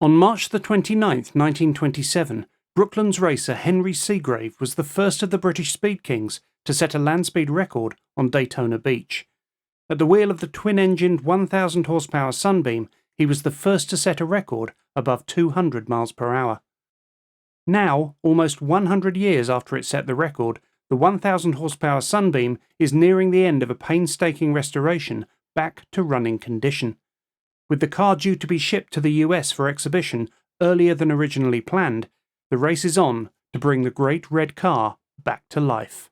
On March the 29th, 1927, Brooklands racer Henry Segrave was the first of the British Speed Kings to set a land speed record on Daytona Beach. At the wheel of the twin-engined 1,000 horsepower Sunbeam, he was the first to set a record above 200 miles per hour. Now, almost 100 years after it set the record, the 1,000 horsepower Sunbeam is nearing the end of a painstaking restoration back to running condition. With the car due to be shipped to the US for exhibition earlier than originally planned, the race is on to bring the great red car back to life.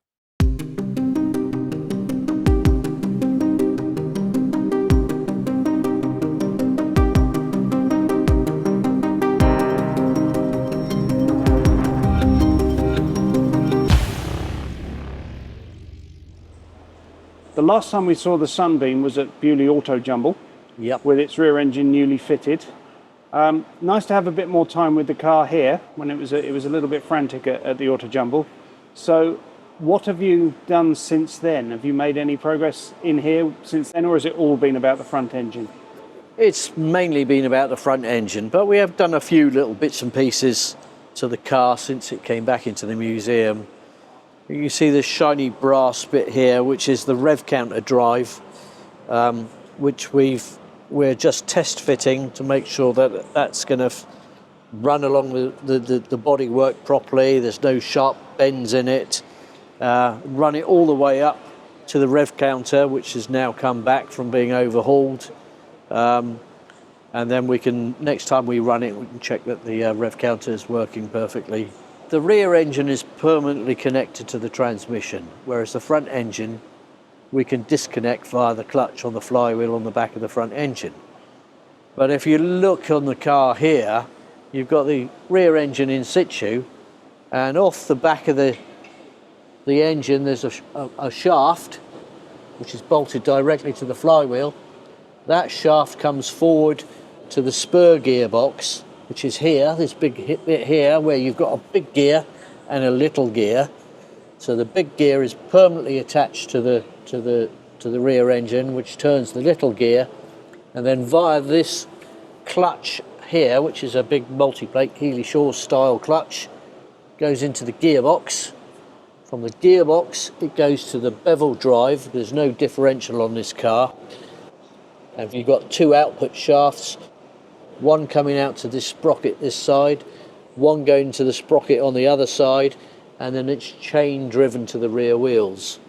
The last time we saw the Sunbeam was at Beaulieu Auto Jumble. Yep. With its rear engine newly fitted. Nice to have a bit more time with the car here when it was a little bit frantic at the Auto Jumble. So what have you done since then? Have you made any progress in here since then, or has it all been about the front engine? It's mainly been about the front engine, but we have done a few little bits and pieces to the car since it came back into the museum. You can see this shiny brass bit here, which is the rev counter drive, which we're just test fitting to make sure that that's going to run along the bodywork properly. There's no sharp bends in it. Run it all the way up to the rev counter, which has now come back from being overhauled. And then we can, next time we run it, we can check that the rev counter is working perfectly. The rear engine is permanently connected to the transmission, whereas the front engine we can disconnect via the clutch on the flywheel on the back of the front engine. But if you look on the car here, you've got the rear engine in situ, and off the back of the engine there's a shaft which is bolted directly to the flywheel. That shaft comes forward to the spur gearbox, which is here, this big bit here, where you've got a big gear and a little gear. So the big gear is permanently attached to the rear engine, which turns the little gear, and then via this clutch here, which is a big multi-plate Healy Shaw's style clutch, goes into the gearbox. From the gearbox it goes to the bevel drive. There's no differential on this car, and you've got two output shafts, one coming out to this sprocket this side, one going to the sprocket on the other side, and then it's chain driven to the rear wheels.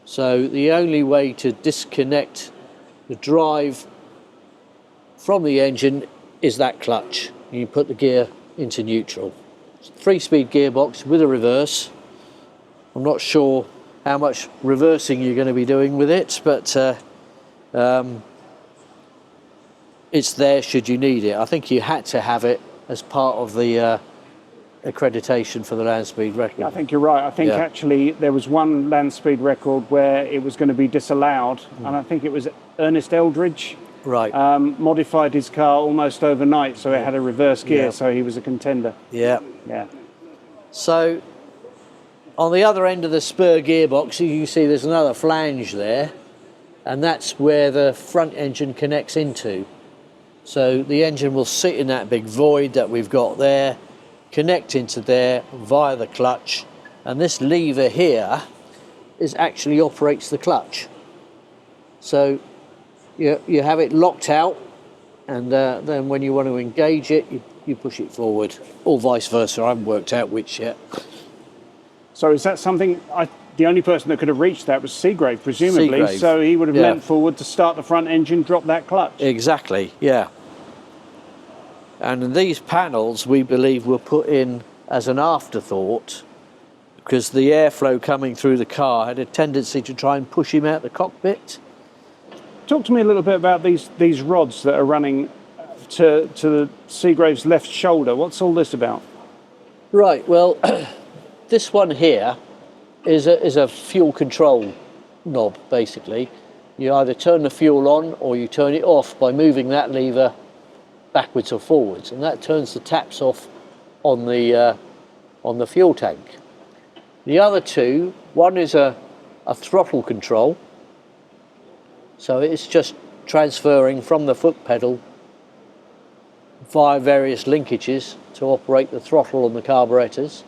So the only way to disconnect the drive from the engine is that clutch. You put the gear into neutral. It's a 3-speed gearbox with a reverse. I'm not sure how much reversing you're going to be doing with it, but it's there should you need it. I think you had to have it as part of the accreditation for the land speed record. I think you're right. I think actually there was one land speed record where it was going to be disallowed, and I think it was Ernest Eldridge. Right. Modified his car almost overnight, so it had a reverse gear, so he was a contender. Yeah. Yeah. So on the other end of the spur gearbox, you can see there's another flange there, and that's where the front engine connects into. So the engine will sit in that big void that we've got there, connect into there via the clutch, and this lever here actually operates the clutch. So you have it locked out, and then when you want to engage it, you push it forward, or vice versa. I haven't worked out which yet. So is that something, the only person that could have reached that was Segrave, presumably, Segrave. So he would have leant forward to start the front engine, drop that clutch. Exactly, yeah. And these panels, we believe, were put in as an afterthought because the airflow coming through the car had a tendency to try and push him out the cockpit. Talk to me a little bit about these rods that are running to Segrave's left shoulder. What's all this about? Right, well, this one here is a fuel control knob, basically. You either turn the fuel on or you turn it off by moving that lever backwards or forwards, and that turns the taps off on the fuel tank. The other two, one is a throttle control, so it's just transferring from the foot pedal via various linkages to operate the throttle on the carburetors,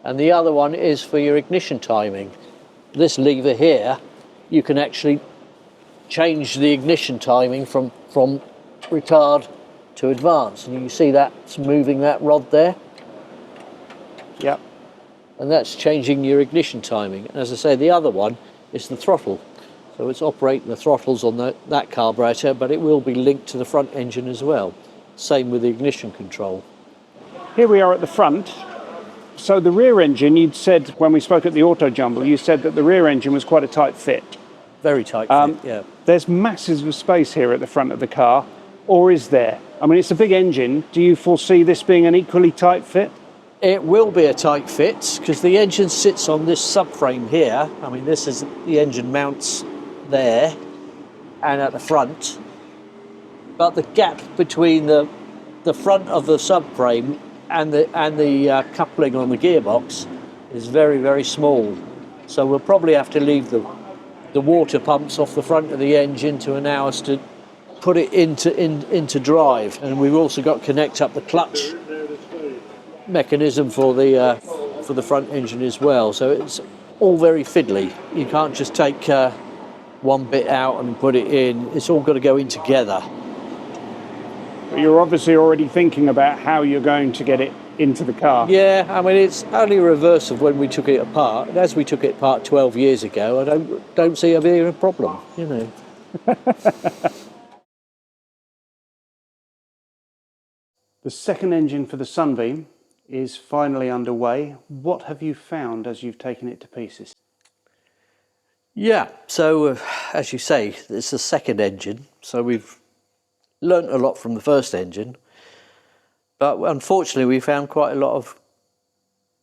and the other one is for your ignition timing. This lever here, you can actually change the ignition timing from retard to advance, and you see that's moving that rod there. Yep. And that's changing your ignition timing. And as I say, the other one is the throttle. So it's operating the throttles on that carburetor, but it will be linked to the front engine as well. Same with the ignition control. Here we are at the front. So the rear engine, you'd said when we spoke at the Auto Jumble, you said that the rear engine was quite a tight fit. Very tight fit, yeah. There's masses of space here at the front of the car, or is there? I mean, it's a big engine. Do you foresee this being an equally tight fit? It will be a tight fit because the engine sits on this subframe here. I mean, this is the engine mounts there and at the front. But the gap between the front of the subframe and the coupling on the gearbox is very, very small. So we'll probably have to leave the water pumps off the front of the engine to allow us to put it into drive. And we've also got to connect up the clutch mechanism for the front engine as well. So it's all very fiddly. You can't just take one bit out and put it in. It's all got to go in together. But you're obviously already thinking about how you're going to get it into the car. Yeah, I mean, it's only a reverse of when we took it apart. And as we took it apart 12 years ago, I don't see it being a problem, you know. The second engine for the Sunbeam is finally underway. What have you found as you've taken it to pieces? Yeah, so as you say, it's the second engine, so we've learnt a lot from the first engine, but unfortunately we found quite a lot of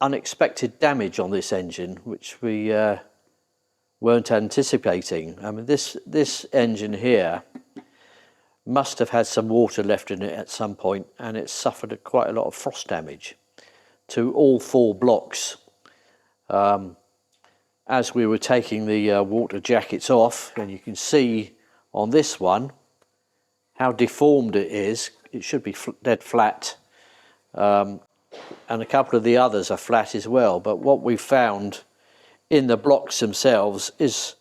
unexpected damage on this engine, which we weren't anticipating. I mean, this engine here must have had some water left in it at some point, and it suffered quite a lot of frost damage to all four blocks. As we were taking the water jackets off, and you can see on this one how deformed it is. It should be dead flat, and a couple of the others are flat as well. But what we found in the blocks themselves is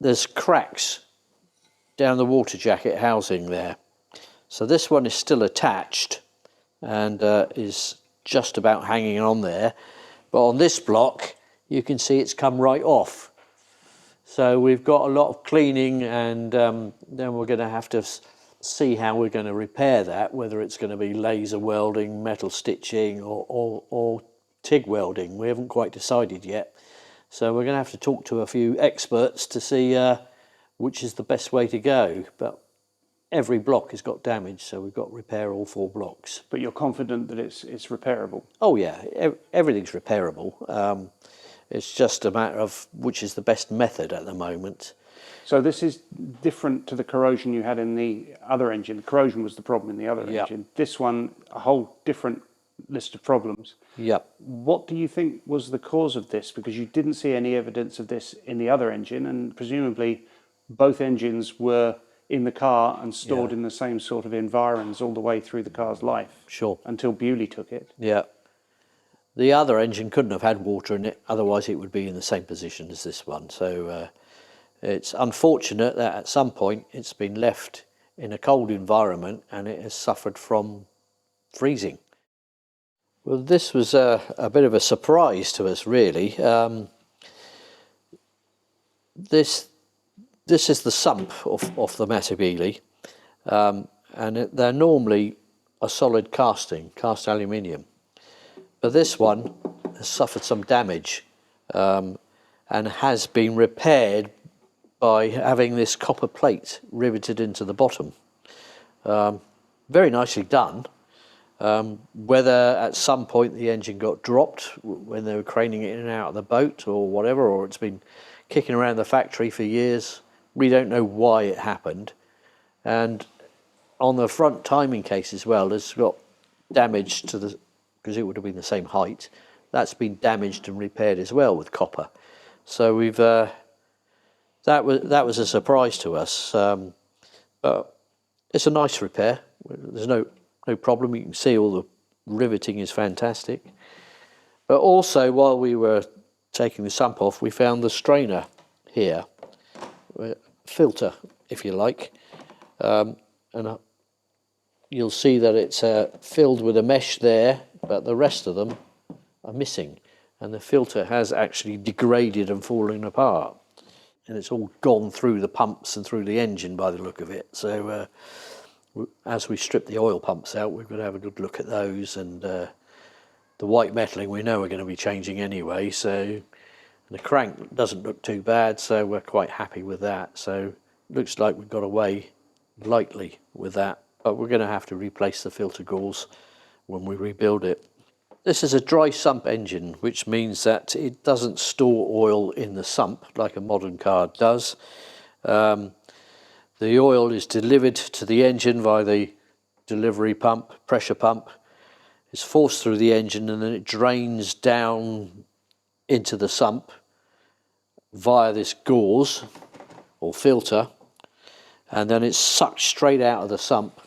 there's cracks down the water jacket housing there. So this one is still attached and is just about hanging on there. But on this block, you can see it's come right off. So we've got a lot of cleaning, and then we're going to have to see how we're going to repair that, whether it's going to be laser welding, metal stitching, or TIG welding. We haven't quite decided yet. So we're going to have to talk to a few experts to see which is the best way to go. But every block has got damage, so we've got to repair all four blocks. But you're confident that it's repairable? Oh yeah, everything's repairable. It's just a matter of which is the best method at the moment. So this is different to the corrosion you had in the other engine. The corrosion was the problem in the other engine. This one, a whole different list of problems. Yep. What do you think was the cause of this? Because you didn't see any evidence of this in the other engine, and presumably both engines were in the car and stored in the same sort of environs all the way through the car's life. Sure. Until Beaulieu took it. Yeah. The other engine couldn't have had water in it, otherwise it would be in the same position as this one. So it's unfortunate that at some point it's been left in a cold environment and it has suffered from freezing. Well, this was a bit of a surprise to us, really. This is the sump of the Matabele, and they're normally a solid cast aluminium. But this one has suffered some damage and has been repaired by having this copper plate riveted into the bottom. Very nicely done. Whether at some point the engine got dropped when they were craning it in and out of the boat or whatever, or it's been kicking around the factory for years, we don't know why it happened. And on the front timing case as well, it's got damage to the, because it would have been the same height, that's been damaged and repaired as well with copper. So we've that was a surprise to us, but it's a nice repair. There's no problem. You can see all the riveting is fantastic. But also, while we were taking the sump off, we found the strainer here, filter, if you like, and you'll see that it's filled with a mesh there, but the rest of them are missing, and the filter has actually degraded and fallen apart, and it's all gone through the pumps and through the engine by the look of it. So as we strip the oil pumps out, we're going to have a good look at those, and the white metaling we know we're going to be changing anyway, so the crank doesn't look too bad, so we're quite happy with that. So it looks like we've got away lightly with that, but we're going to have to replace the filter galls when we rebuild it. This is a dry sump engine, which means that it doesn't store oil in the sump like a modern car does. The oil is delivered to the engine via the delivery pump, pressure pump. It's forced through the engine and then it drains down into the sump via this gauze or filter, and then it's sucked straight out of the sump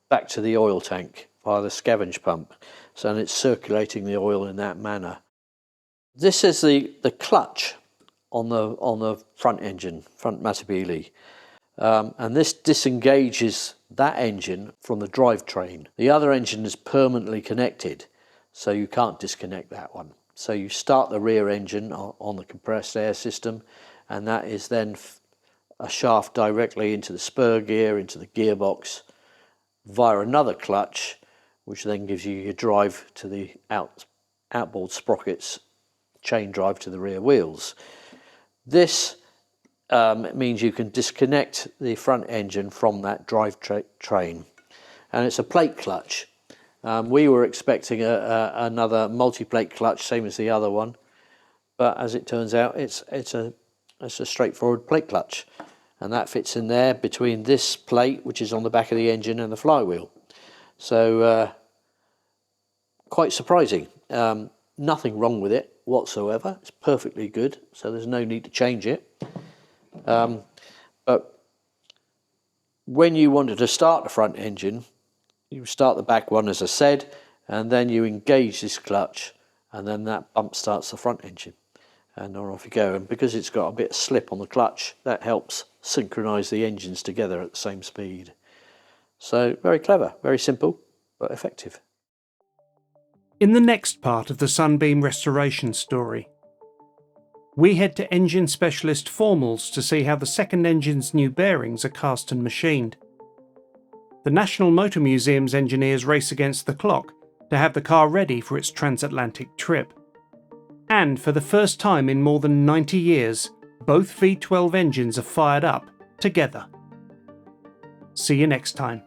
back to the oil tank via the scavenge pump. So it's circulating the oil in that manner. This is the clutch on the front engine, front Matabele. And this disengages that engine from the drivetrain. The other engine is permanently connected, so you can't disconnect that one. So you start the rear engine on the compressed air system, and that is then a shaft directly into the spur gear, into the gearbox, via another clutch, which then gives you your drive to the outboard sprockets, chain drive to the rear wheels. This means you can disconnect the front engine from that drivetrain, and it's a plate clutch. We were expecting another multi-plate clutch, same as the other one, but as it turns out, it's a straightforward plate clutch, and that fits in there between this plate, which is on the back of the engine, and the flywheel. So quite surprising. Nothing wrong with it whatsoever. It's perfectly good, so there's no need to change it. But when you wanted to start the front engine, you start the back one, as I said, and then you engage this clutch, and then that pump starts the front engine, and off you go. And because it's got a bit of slip on the clutch, that helps synchronize the engines together at the same speed. So very clever, very simple, but effective. In the next part of the Sunbeam restoration story, we head to engine specialist Formals to see how the second engine's new bearings are cast and machined. The National Motor Museum's engineers race against the clock to have the car ready for its transatlantic trip. And for the first time in more than 90 years, both V12 engines are fired up together. See you next time.